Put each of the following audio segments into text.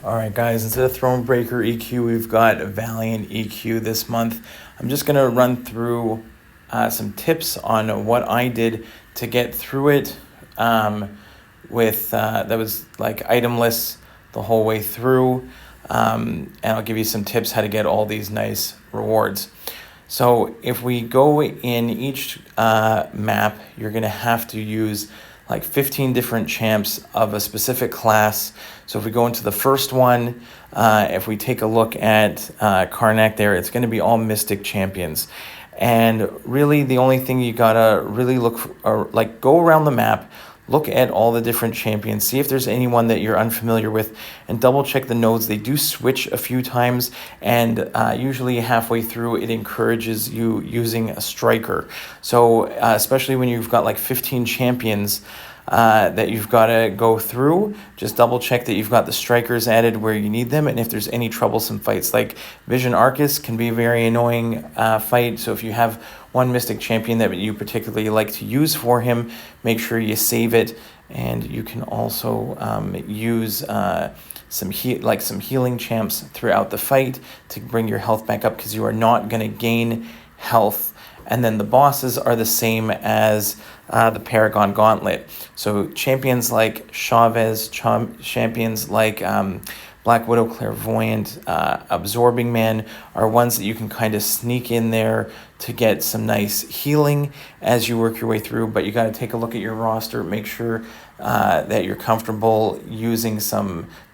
All right, guys, instead of Thronebreaker EQ, we've got Valiant EQ this month. I'm just going to run through some tips on what I did to get through it that was like itemless the whole way through. And I'll give you some tips how to get all these nice rewards. So if we go in each map, you're going to have to use like 15 different champs of a specific class. So if we go into the first one, if we take a look at Karnak there, it's going to be all Mystic champions. And really the only thing you gotta really look for, go around the map, look at all the different champions, see if there's anyone that you're unfamiliar with, and double check the nodes. They do switch a few times, and usually halfway through it encourages you using a striker. So especially when you've got like 15 champions that you've got to go through, just double check that you've got the strikers added where you need them, and if there's any troublesome fights. Like Vision Arcus can be a very annoying fight, so if you have one Mystic champion that you particularly like to use for him, make sure you save it. And you can also use some healing champs throughout the fight to bring your health back up, because you are not going to gain health. And then the bosses are the same as the Valiant Gauntlet. So champions like Chavez, champions like Black Widow, Clairvoyant, Absorbing Man are ones that you can kind of sneak in there to get some nice healing as you work your way through. But you got to take a look at your roster, make sure that you're comfortable using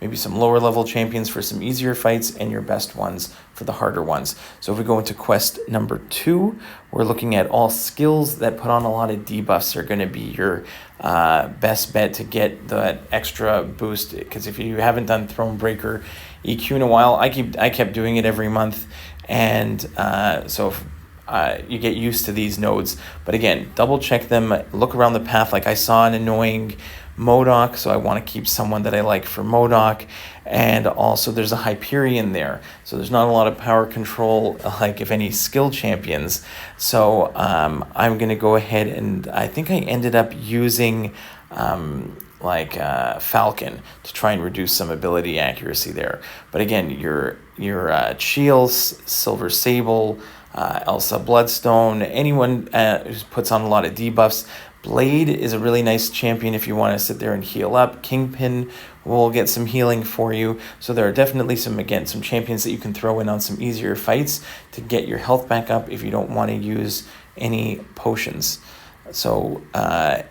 maybe some lower level champions for some easier fights, and your best ones for the harder ones. So if we go into quest number 2, we're looking at all skills that put on a lot of debuffs are going to be your best bet to get that extra boost. Because if you haven't done Thronebreaker EQ in a while, I kept doing it every month, and so if you get used to these nodes. But again, double check them, look around the path. Like I saw an annoying MODOK, so I want to keep someone that I like for MODOK. And also there's a Hyperion there, so there's not a lot of power control, like if any skill champions. So I'm going to go ahead, and I think I ended up using Falcon to try and reduce some ability accuracy there. But again, your Chiels, Silver Sable, Elsa Bloodstone, anyone who puts on a lot of debuffs. Blade is a really nice champion if you want to sit there and heal up. Kingpin will get some healing for you. So there are definitely some champions that you can throw in on some easier fights to get your health back up if you don't want to use any potions. So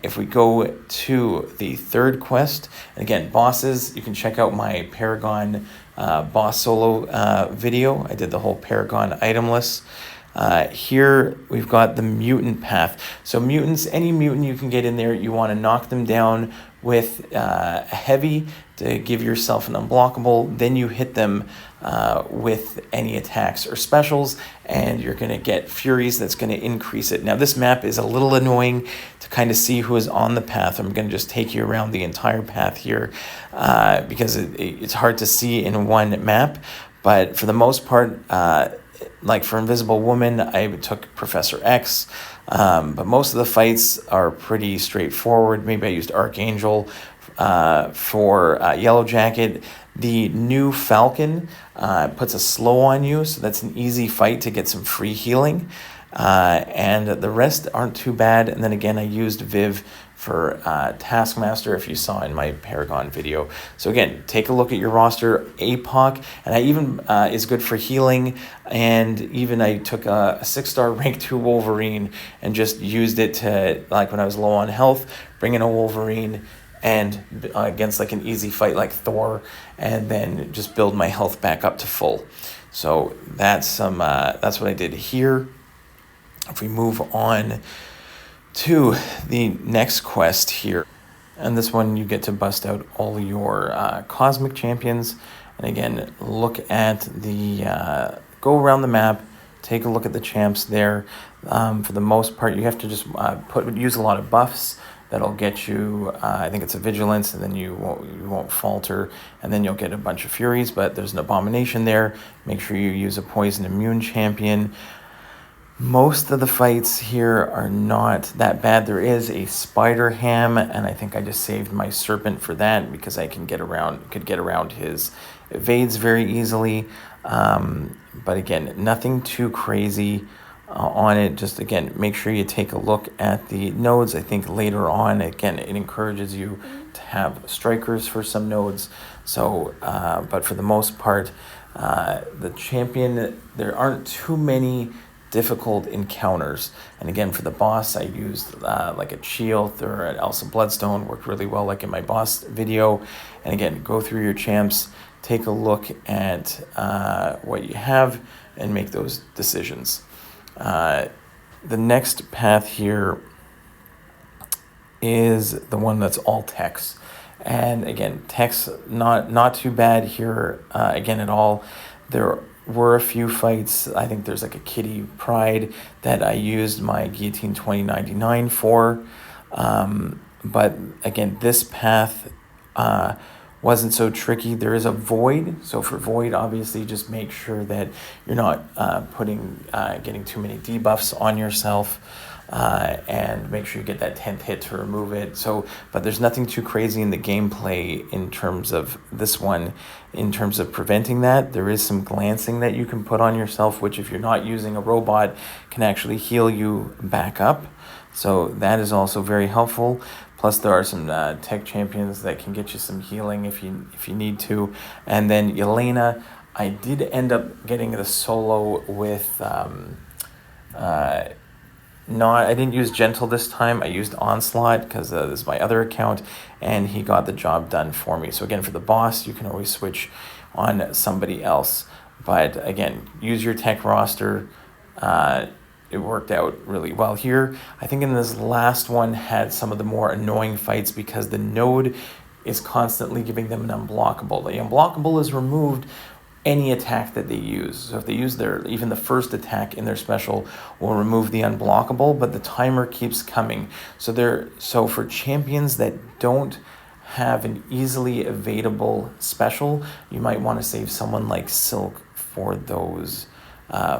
if we go to the third quest, and again, bosses, you can check out my Paragon boss solo video. I did the whole Paragon item list. Here we've got the mutant path. So mutants, any mutant you can get in there, you want to knock them down with a heavy to give yourself an unblockable. Then you hit them with any attacks or specials, and you're going to get furies that's going to increase it. Now this map is a little annoying to kind of see who is on the path. I'm going to just take you around the entire path here because it's hard to see in one map. But for the most part, like for Invisible Woman, I took Professor X, but most of the fights are pretty straightforward. Maybe I used Archangel for Yellow Jacket. The new Falcon puts a slow on you, so that's an easy fight to get some free healing. And the rest aren't too bad. And then again, I used Viv for Taskmaster, if you saw in my Paragon video. So again, take a look at your roster. APOC, and I even is good for healing. And even I took a 6-star rank 2 Wolverine and just used it to, like when I was low on health, bring in a Wolverine and against like an easy fight like Thor, and then just build my health back up to full. So that's what I did here. If we move on to the next quest here, and this one you get to bust out all your cosmic champions, and again look at the go around the map, take a look at the champs there. For the most part, you have to just use a lot of buffs that'll get you, I think it's a vigilance, and then you won't falter, and then you'll get a bunch of furies. But there's an abomination there. Make sure you use a poison immune champion. Most of the fights here are not that bad. There is a spider ham, and I think I just saved my serpent for that because I could get around his evades very easily. But again, nothing too crazy on it. Just again, make sure you take a look at the nodes. I think later on, again, it encourages you to have strikers for some nodes. So, but for the most part, the champion, there aren't too many difficult encounters. And again, for the boss, I used like a Shield or an Elsa Bloodstone, worked really well like in my boss video. And again, go through your champs, take a look at what you have and make those decisions. The next path here is the one that's all techs. And again, techs, not too bad here again at all. There were a few fights. I think there's like a Kitty Pride that I used my Guillotine 2099 for. But again, this path wasn't so tricky. There is a Void. So for Void, obviously, just make sure that you're not getting too many debuffs on yourself. And make sure you get that 10th hit to remove it. So, but there's nothing too crazy in the gameplay in terms of this one, in terms of preventing that. There is some glancing that you can put on yourself, which if you're not using a robot, can actually heal you back up. So that is also very helpful. Plus, there are some tech champions that can get you some healing if you need to. And then Yelena, I did end up getting the solo with I didn't use Gentle this time. I used Onslaught because this is my other account, and he got the job done for me. So again, for the boss, you can always switch on somebody else. But again, use your tech roster. It worked out really well here. I think in this last one had some of the more annoying fights because the node is constantly giving them an unblockable. The unblockable is removed any attack that they use. So if they use even the first attack in their special will remove the unblockable, but the timer keeps coming. So for champions that don't have an easily evadable special, you might want to save someone like Silk for those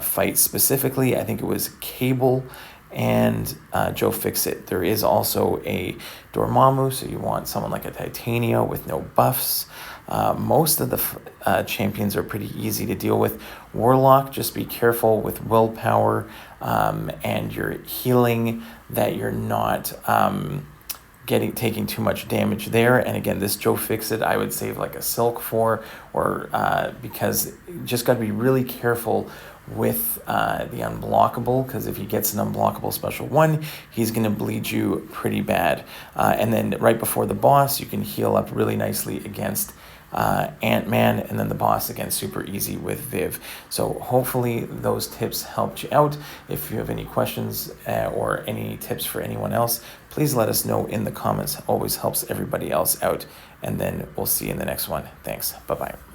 fights specifically. I think it was Cable and Joe Fixit. There is also a Dormammu, so you want someone like a Titania with no buffs. Most of the champions are pretty easy to deal with. Warlock, just be careful with willpower and your healing that you're not taking too much damage there. And again, this Joe Fixit, I would save like a Silk for, or because you just got to be really careful with the unblockable, because if he gets an unblockable special 1, he's going to bleed you pretty bad. And then right before the boss, you can heal up really nicely against Ant-Man, and then the boss again super easy with Viv. So hopefully those tips helped you out. If you have any questions or any tips for anyone else, please let us know in the comments. Always helps everybody else out. And then we'll see you in the next one. Thanks. Bye-bye.